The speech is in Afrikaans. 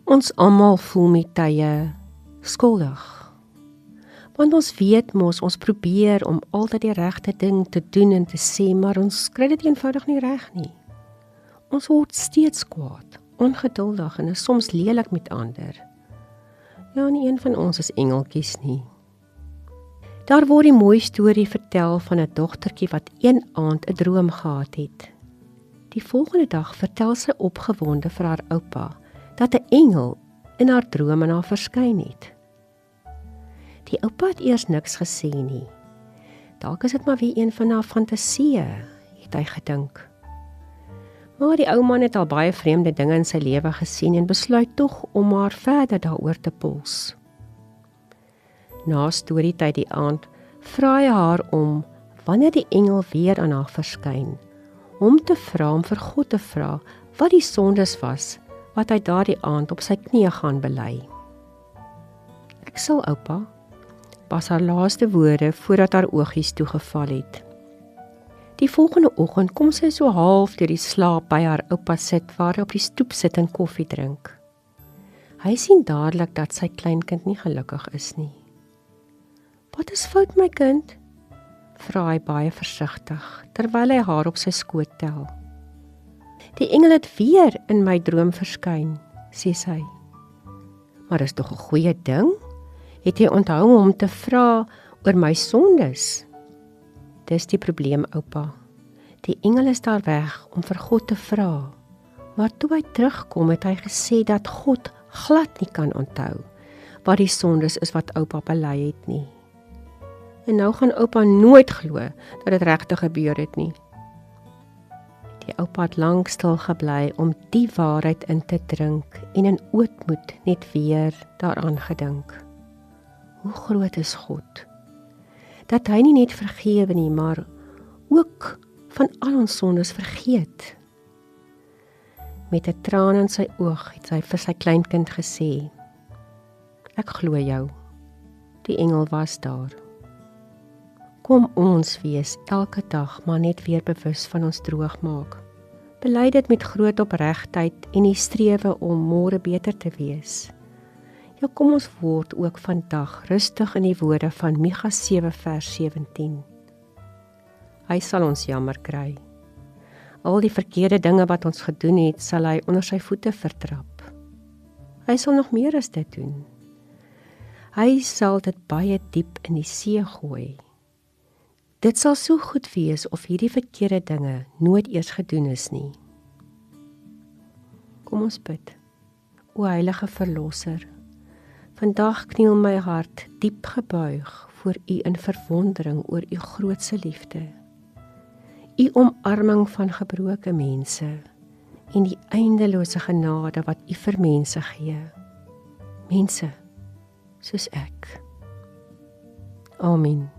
Ons almal voel met tye skuldig. Want ons weet mos, ons probeer om altyd die regte ding te doen en te sê, maar ons kry dit eenvoudig nie reg nie. Ons word steeds kwaad, ongeduldig en is soms lelik met ander. Ja, nie een van ons is engeltjies nie. Daar word die mooi storie vertel van 'n dogtertjie wat een aand 'n droom gehad het. Die volgende dag vertel sy opgewonde vir haar oupa dat 'n engel in haar droom aan haar verskyn het. Die oupa het eers niks gesê nie. Dalk is dit maar weer een van haar fantasieë, het hy gedink. Maar die ou man het al baie vreemde dinge in sy lewe gesien en besluit tog om haar verder daaroor te pols. Na storietyd die aand vra hy haar om, wanneer die engel weer aan haar verskyn, om te vra om vir God te vra wat die sondes was wat hy daardie aand op sy knieë gaan bely. Ek sal, oupa, was haar laaste woorde voordat haar oogies toegeval het. Die volgende oggend kom sy so half deur die slaap by haar oupa sit waar hy op die stoep sit en koffie drink. Hy sien dadelik dat sy kleinkind nie gelukkig is nie. "Wat is fout, my kind?" vra hy baie versigtig, terwyl hy haar op sy skoot tel. "Die engel het weer in my droom verskyn," sê sy. "Maar dis tog 'n goeie ding? Het jy onthou om hom te vra oor my sondes?" "Dis die probleem, oupa. Die engel is daar weg om vir God te vra, maar toe hy terugkom het hy gesê dat God glad nie kan onthou wat die sondes is wat oupa bely het nie. En nou gaan oupa nooit glo dat dit regtig gebeur het nie." Die oupa het lank stil gebly om die waarheid in te drink en in ootmoed net weer daaraan gedink. Hoe groot is God? Dat hy nie net vergewe nie, maar ook van al ons sondes vergeet. Met 'n traan in sy oog het sy vir sy kleinkind gesê, "Ek glo jou, die engel was daar." Kom ons wees elke dag maar net weer bewus van ons droogmaak. Bely dit met groot opregtheid en die strewe om môre beter te wees. Ja, kom ons word ook vandag rustig in die woorde van Micha 7 vers 17. Hy sal ons jammer kry. Al die verkeerde dinge wat ons gedoen het, sal hy onder sy voete vertrap. Hy sal nog meer as dit doen. Hy sal dit baie diep in die see gooi. Dit sal so goed wees of hierdie verkeerde dinge nooit eers gedoen is nie. Kom ons bid. O heilige Verlosser, vandag kniel my hart diep gebuig voor U in verwondering oor U grootse liefde, U omarming van gebroke mense en die eindelose genade wat U vir mense gee. Mense soos ek. Amen.